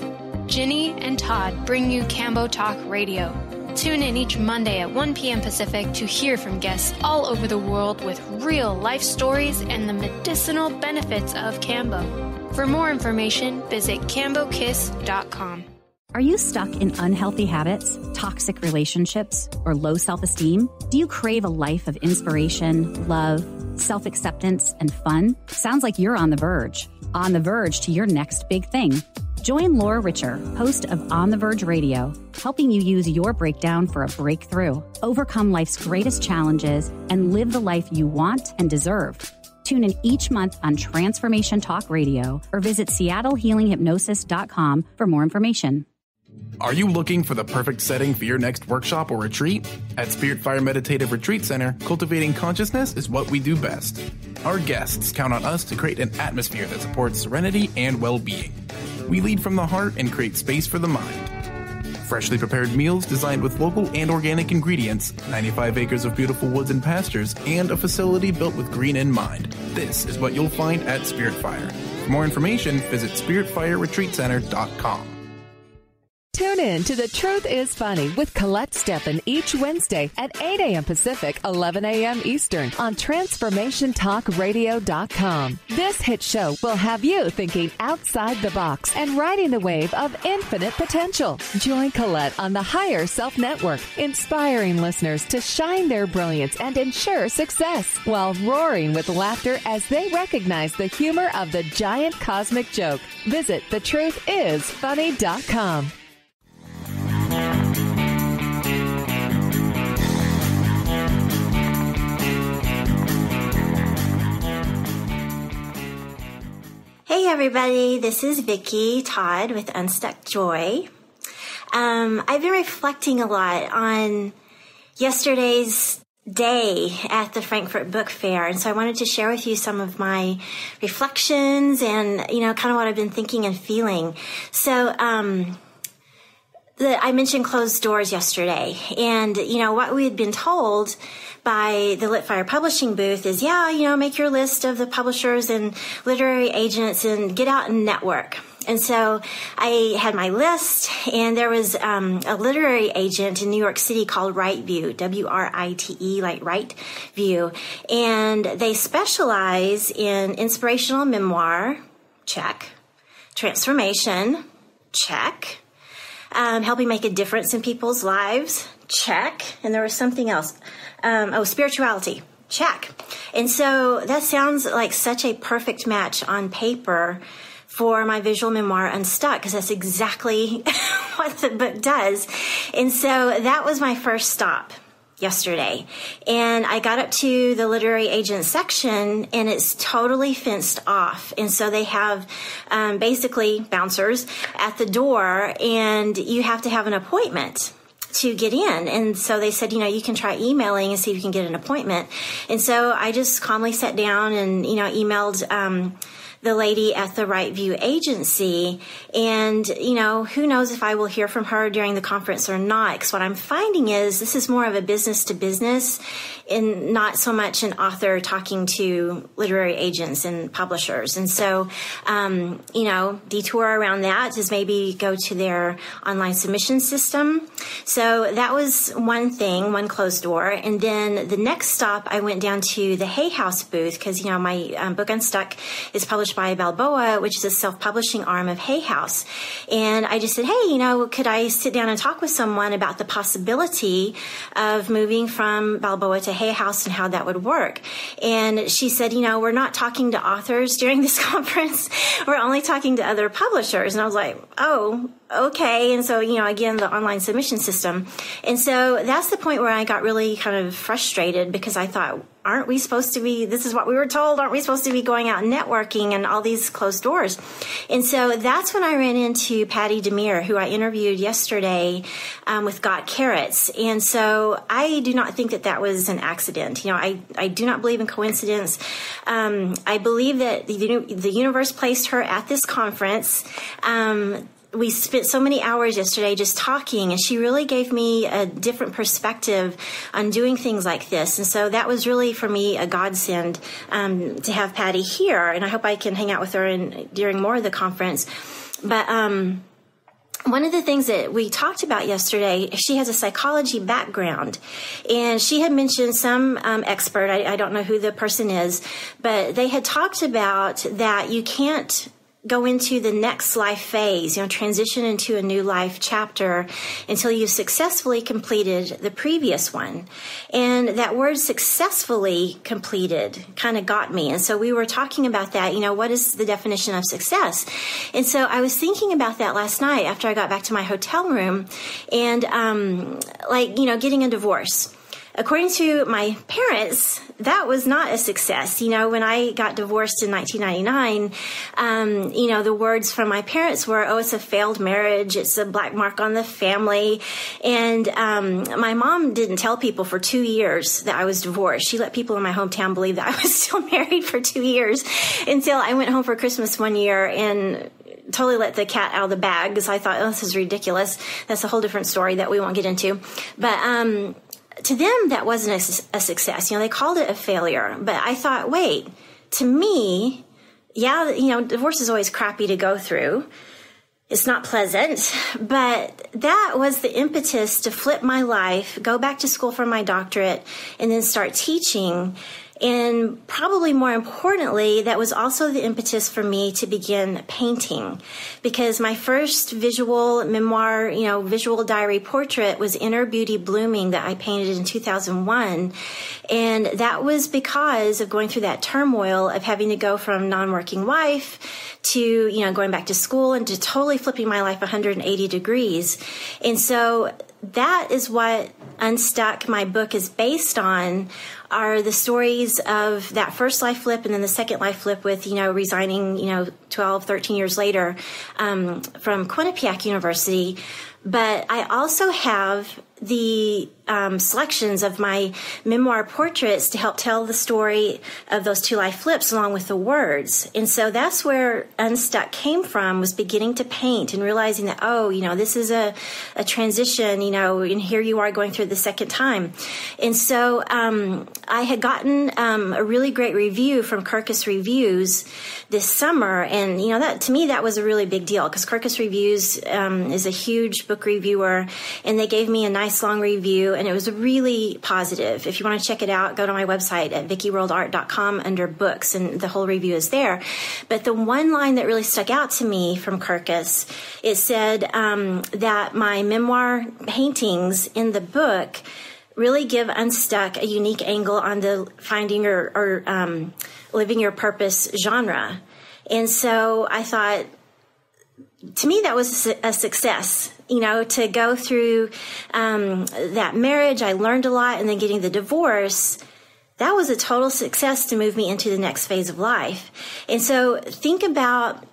[SPEAKER 1] Ginny and Todd bring you Cambo Talk Radio. Tune in each Monday at 1 p.m. Pacific to hear from guests all over the world with real life stories and the medicinal benefits of Cambo. For more information, visit cambokiss.com.
[SPEAKER 14] Are you stuck in unhealthy habits, toxic relationships, or low self-esteem? Do you crave a life of inspiration, love, self-acceptance, and fun? Sounds like you're on the verge to your next big thing. Join Laura Richer, host of On the Verge Radio, helping you use your breakdown for a breakthrough, overcome life's greatest challenges, and live the life you want and deserve. Tune in each month on Transformation Talk Radio or visit SeattleHealingHypnosis.com for more information.
[SPEAKER 4] Are you looking for the perfect setting for your next workshop or retreat? At Spirit Fire Meditative Retreat Center, cultivating consciousness is what we do best. Our guests count on us to create an atmosphere that supports serenity and well-being. We lead from the heart and create space for the mind. Freshly prepared meals designed with local and organic ingredients, 95 acres of beautiful woods and pastures, and a facility built with green in mind. This is what you'll find at Spirit Fire. For more information, visit spiritfireretreatcenter.com.
[SPEAKER 2] Tune in to The Truth is Funny with Colette Steffen each Wednesday at 8 a.m. Pacific, 11 a.m. Eastern on TransformationTalkRadio.com. This hit show will have you thinking outside the box and riding the wave of infinite potential. Join Colette on the Higher Self Network, inspiring listeners to shine their brilliance and ensure success while roaring with laughter as they recognize the humor of the giant cosmic joke. Visit thetruthisfunny.com.
[SPEAKER 3] Hey everybody, this is Vicki, Todd with Unstuck Joy. I've been reflecting a lot on yesterday's day at the Frankfurt Book Fair, and so I wanted to share with you some of my reflections and, kind of what I've been thinking and feeling. So, I mentioned closed doors yesterday, and, what we had been told by the Litfire Publishing booth is, make your list of the publishers and literary agents and get out and network. And so I had my list, and there was a literary agent in New York City called Right View, W-R-I-T-E, like Right View. And they specialize in inspirational memoir, check. Transformation, check. Helping make a difference in people's lives, check. And there was something else. Spirituality, check. And so that sounds like such a perfect match on paper for my visual memoir, Unstuck, because that's exactly what the book does. And so that was my first stop yesterday. And I got up to the literary agent section, and it's totally fenced off. And so they have basically bouncers at the door, and you have to have an appointment to get in. And so they said, you can try emailing and see if you can get an appointment. And so I just calmly sat down and, emailed the lady at the Right View agency. And, who knows if I will hear from her during the conference or not. Because what I'm finding is this is more of a business to business and not so much an author talking to literary agents and publishers. And so, detour around that is maybe go to their online submission system. So that was one thing, one closed door. And then the next stop, I went down to the Hay House booth because, my book Unstuck is published by Balboa, which is a self-publishing arm of Hay House. And I just said, hey, could I sit down and talk with someone about the possibility of moving from Balboa to Hay House and how that would work? And she said, we're not talking to authors during this conference. We're only talking to other publishers. And I was like, oh, okay. And so, again, the online submission system. And so that's the point where I got really kind of frustrated because I thought, aren't we supposed to be, this is what we were told, aren't we supposed to be going out and networking and all these closed doors? And so that's when I ran into Patty Demir, who I interviewed yesterday with Got Carrots. And so I do not think that was an accident. I do not believe in coincidence. I believe that the universe placed her at this conference. We spent so many hours yesterday just talking, and she really gave me a different perspective on doing things like this. And so that was really, for me, a godsend to have Patty here. And I hope I can hang out with her during more of the conference. But one of the things that we talked about yesterday, she has a psychology background, and she had mentioned some expert, I don't know who the person is, but they had talked about that you can't go into the next life phase, transition into a new life chapter until you've successfully completed the previous one. And that word successfully completed kind of got me. And so we were talking about that, what is the definition of success? And so I was thinking about that last night after I got back to my hotel room and, getting a divorce. According to my parents, that was not a success. When I got divorced in 1999, the words from my parents were, oh, it's a failed marriage. It's a black mark on the family. And my mom didn't tell people for 2 years that I was divorced. She let people in my hometown believe that I was still married for 2 years until I went home for Christmas one year and totally let the cat out of the bag because I thought, oh, this is ridiculous. That's a whole different story that we won't get into. But to them, that wasn't a success. They called it a failure. But I thought, wait, to me, divorce is always crappy to go through. It's not pleasant, but that was the impetus to flip my life, go back to school for my doctorate, and then start teaching. And probably more importantly, that was also the impetus for me to begin painting, because my first visual memoir, visual diary portrait was Inner Beauty Blooming that I painted in 2001. And that was because of going through that turmoil of having to go from non-working wife to, going back to school and to totally flipping my life 180 degrees. And so that is what Unstuck, my book, is based on, are the stories of that first life flip and then the second life flip with, resigning, 12, 13 years later from Quinnipiac University. But I also have the selections of my memoir portraits to help tell the story of those two life flips along with the words. And so that's where Unstuck came from, was beginning to paint and realizing that, this is a transition, and here you are going through the second time. And so I had gotten a really great review from Kirkus Reviews this summer. And, that to me, that was a really big deal, because Kirkus Reviews is a huge book reviewer, and they gave me a nice long review, and it was really positive. If you want to check it out, go to my website at vickyworldart.com under books, and the whole review is there. But the one line that really stuck out to me from Kirkus, it said that my memoir paintings in the book really give Unstuck a unique angle on the finding or living your purpose genre. And so I thought, to me, that was a success, to go through that marriage. I learned a lot, and then getting the divorce, that was a total success to move me into the next phase of life. And so think about,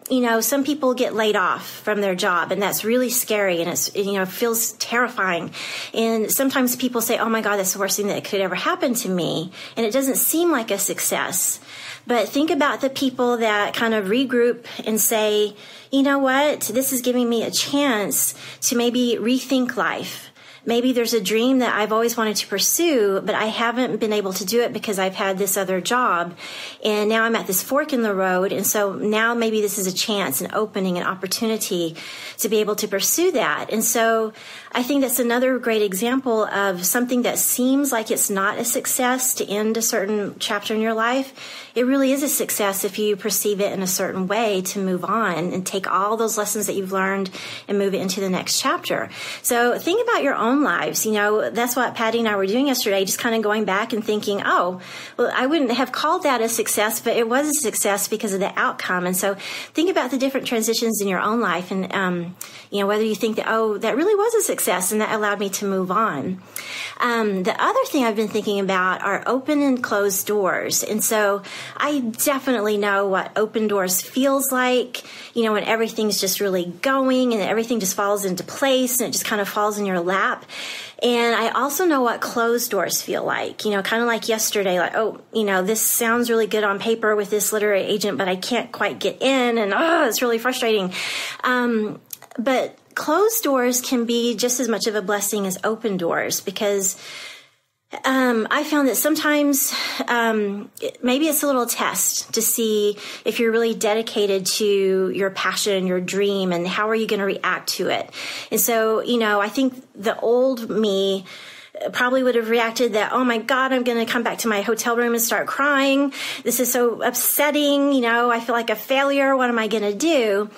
[SPEAKER 3] some people get laid off from their job, and that's really scary, and it's, feels terrifying. And sometimes people say, oh my God, that's the worst thing that could ever happen to me. And it doesn't seem like a success. But think about the people that kind of regroup and say, you know what, this is giving me a chance to maybe rethink life. Maybe there's a dream that I've always wanted to pursue, but I haven't been able to do it because I've had this other job. And now I'm at this fork in the road. And so now maybe this is a chance, an opening, an opportunity to be able to pursue that. And so I think that's another great example of something that seems like it's not a success to end a certain chapter in your life. It really is a success if you perceive it in a certain way to move on and take all those lessons that you've learned and move it into the next chapter. So think about your own lives. That's what Patty and I were doing yesterday, just kind of going back and thinking, I wouldn't have called that a success, but it was a success because of the outcome. And so think about the different transitions in your own life and, whether you think that, that really was a success and that allowed me to move on. The other thing I've been thinking about are open and closed doors. And so I definitely know what open doors feels like, when everything's just really going and everything just falls into place and it just kind of falls in your lap. And I also know what closed doors feel like, kind of like yesterday, like, this sounds really good on paper with this literary agent, but I can't quite get in, and it's really frustrating. But closed doors can be just as much of a blessing as open doors, because I found that sometimes maybe it's a little test to see if you're really dedicated to your passion, your dream, and how are you going to react to it. And so, I think the old me probably would have reacted that, oh my God, I'm going to come back to my hotel room and start crying. This is so upsetting. I feel like a failure. What am I going to do?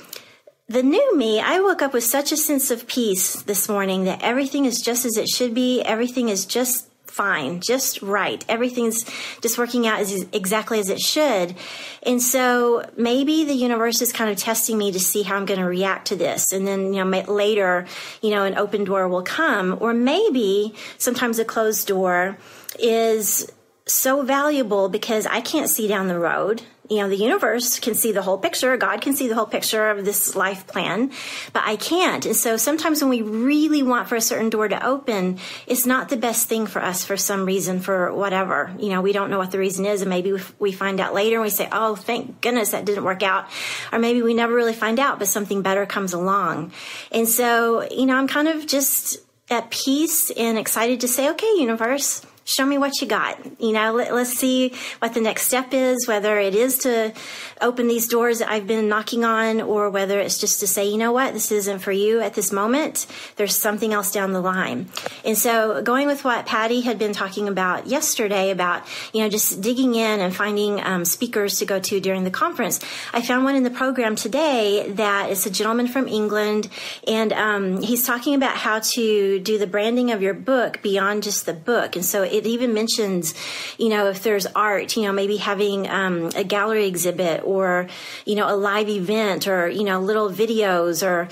[SPEAKER 3] The new me, I woke up with such a sense of peace this morning that everything is just as it should be. Everything is just fine, just right. Everything's just working out exactly as it should. And so maybe the universe is kind of testing me to see how I'm going to react to this. And then, later, an open door will come. Or maybe sometimes a closed door is so valuable because I can't see down the road. The universe can see the whole picture. God can see the whole picture of this life plan, but I can't. And so sometimes when we really want for a certain door to open, it's not the best thing for us for some reason, for whatever. We don't know what the reason is. And maybe we find out later and we say, oh, thank goodness that didn't work out. Or maybe we never really find out, but something better comes along. And so, I'm kind of just at peace and excited to say, okay, universe, show me what you got. Let's see what the next step is, whether it is to open these doors that I've been knocking on, or whether it's just to say, you know what, this isn't for you at this moment. There's something else down the line. And so going with what Patty had been talking about yesterday about, just digging in and finding speakers to go to during the conference, I found one in the program today that is a gentleman from England, and he's talking about how to do the branding of your book beyond just the book. And so it even mentions, if there's art, maybe having a gallery exhibit, or, a live event, or, little videos, or,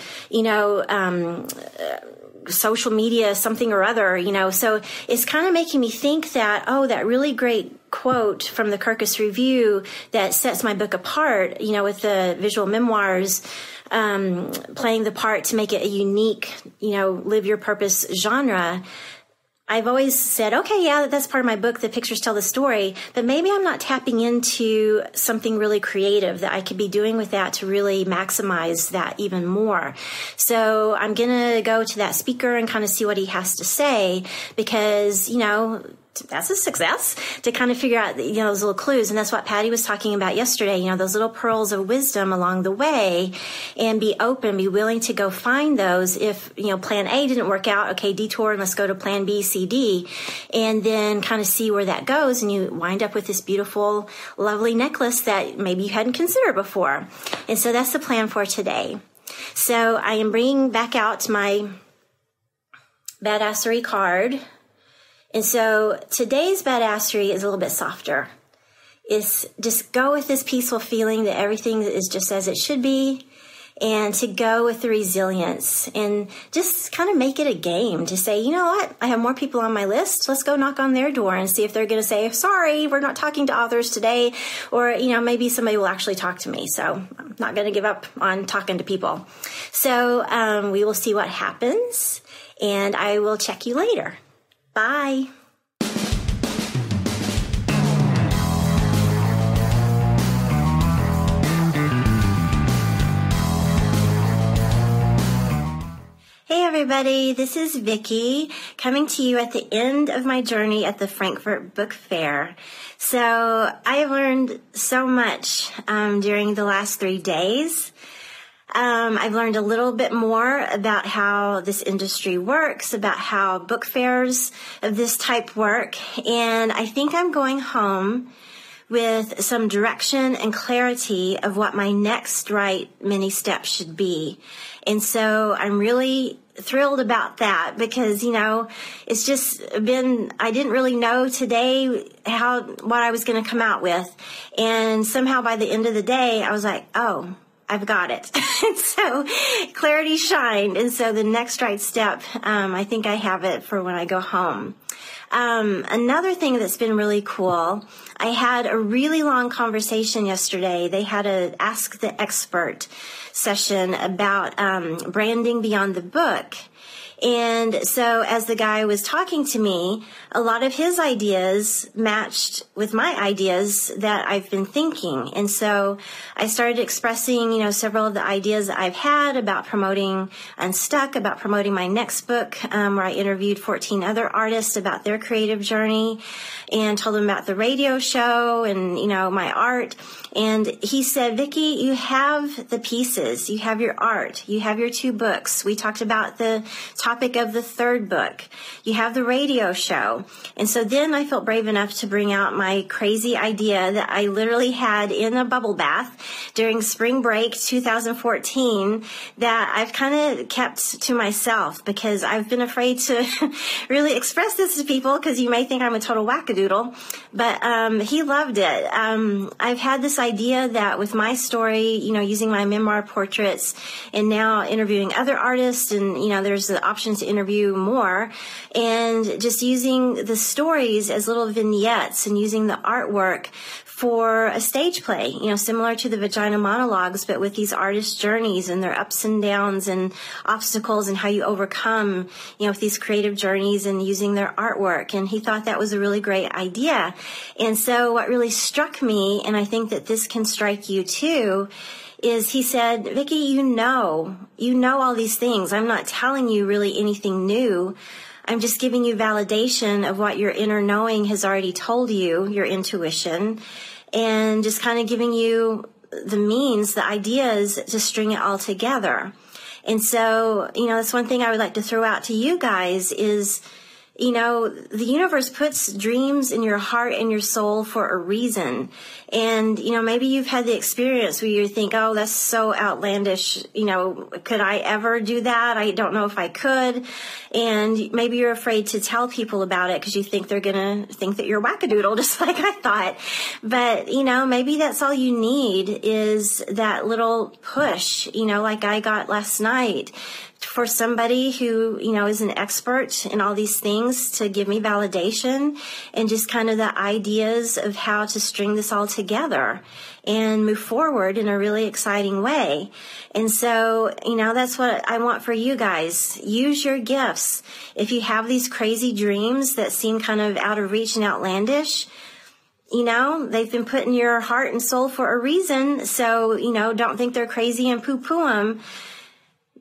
[SPEAKER 3] social media, something or other, So it's kind of making me think that, that really great quote from the Kirkus Review that sets my book apart, with the visual memoirs, playing the part to make it a unique, live your purpose genre. I've always said, okay, yeah, that's part of my book. The pictures tell the story, but maybe I'm not tapping into something really creative that I could be doing with that to really maximize that even more. So I'm going to go to that speaker and kind of see what he has to say, because, that's a success to kind of figure out, those little clues. And that's what Patty was talking about yesterday, those little pearls of wisdom along the way, and be open, be willing to go find those. If, plan A didn't work out, okay, detour and let's go to plan B, C, D, and then kind of see where that goes. And you wind up with this beautiful, lovely necklace that maybe you hadn't considered before. And so that's the plan for today. So I am bringing back out my badassery card. And so today's badassery is a little bit softer. It's just go with this peaceful feeling that everything is just as it should be, and to go with the resilience, and just kind of make it a game to say, you know what, I have more people on my list. Let's go knock on their door and see if they're going to say, sorry, we're not talking to authors today. Or, maybe somebody will actually talk to me. So I'm not going to give up on talking to people. So we will see what happens, and I will check you later. Bye. Hey everybody, this is Vicki coming to you at the end of my journey at the Frankfurt Book Fair. So I have learned so much during the last 3 days. I've learned a little bit more about how this industry works, about how book fairs of this type work, and I think I'm going home with some direction and clarity of what my next right mini step should be. And so I'm really thrilled about that, because, it's just been, I didn't really know today what I was going to come out with. And somehow by the end of the day, I was like, oh, I've got it. And so clarity shined. And so the next right step, I think I have it for when I go home. Another thing that's been really cool, I had a really long conversation yesterday. They had a Ask the Expert session about branding beyond the book. And so as the guy was talking to me, a lot of his ideas matched with my ideas that I've been thinking. And so I started expressing, several of the ideas that I've had about promoting Unstuck, about promoting my next book, where I interviewed 14 other artists about their creative journey, and told them about the radio show and, my art. And he said, Vicki, you have the pieces, you have your art, you have your 2 books. We talked about the topic of the 3rd book. You have the radio show. And so then I felt brave enough to bring out my crazy idea that I literally had in a bubble bath during spring break 2014 that I've kind of kept to myself, because I've been afraid to really express this to people, because you may think I'm a total wackadoodle. But he loved it. I've had this idea that with my story, using my memoir portraits, and now interviewing other artists, and, there's the option to interview more, and just using the stories as little vignettes and using the artwork for a stage play, similar to the Vagina Monologues, but with these artists' journeys and their ups and downs and obstacles, and how you overcome, with these creative journeys and using their artwork. And he thought that was a really great idea. And so what really struck me, and I think that this can strike you too, is he said, Vicki, you know all these things. I'm not telling you really anything new. I'm just giving you validation of what your inner knowing has already told you, your intuition, and just kind of giving you the means, the ideas to string it all together. And so, that's one thing I would like to throw out to you guys is, the universe puts dreams in your heart and your soul for a reason. And, maybe you've had the experience where you think, oh, that's so outlandish. Could I ever do that? I don't know if I could. And maybe you're afraid to tell people about it because you think they're going to think that you're wackadoodle, just like I thought. But, maybe that's all you need is that little push, like I got last night, for somebody who, is an expert in all these things to give me validation and just kind of the ideas of how to string this all together and move forward in a really exciting way. And so, that's what I want for you guys. Use your gifts. If you have these crazy dreams that seem kind of out of reach and outlandish, they've been put in your heart and soul for a reason. So, don't think they're crazy and poo-poo them.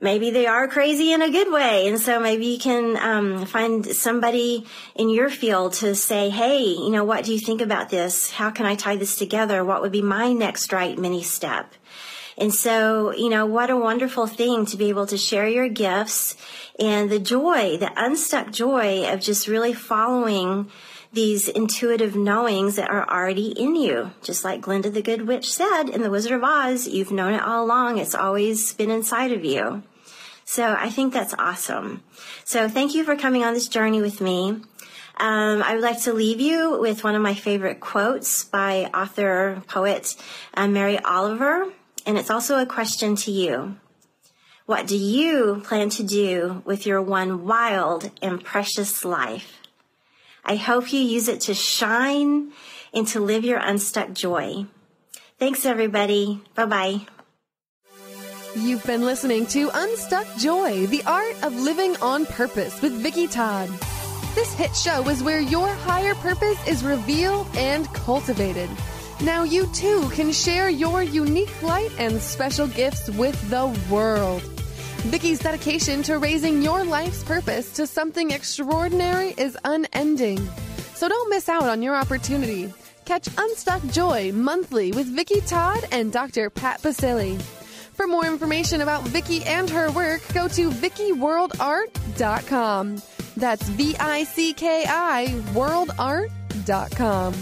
[SPEAKER 3] Maybe they are crazy in a good way. And so maybe you can find somebody in your field to say, hey, what do you think about this? How can I tie this together? What would be my next right mini step? And so, what a wonderful thing to be able to share your gifts and the joy, the unstuck joy of just really following these intuitive knowings that are already in you. Just like Glinda the Good Witch said in The Wizard of Oz, you've known it all along. It's always been inside of you. So I think that's awesome. So thank you for coming on this journey with me. I would like to leave you with one of my favorite quotes by author, poet Mary Oliver. And it's also a question to you. What do you plan to do with your one wild and precious life? I hope you use it to shine and to live your unstuck joy. Thanks, everybody. Bye-bye.
[SPEAKER 2] You've been listening to Unstuck Joy, the art of living on purpose with Vicki Todd. This hit show is where your higher purpose is revealed and cultivated. Now you too can share your unique light and special gifts with the world. Vicki's dedication to raising your life's purpose to something extraordinary is unending. So don't miss out on your opportunity. Catch Unstuck Joy monthly with Vicki Todd and Dr. Pat Basile. For more information about Vicki and her work, go to VickiWorldArt.com. That's VICKI worldart.com.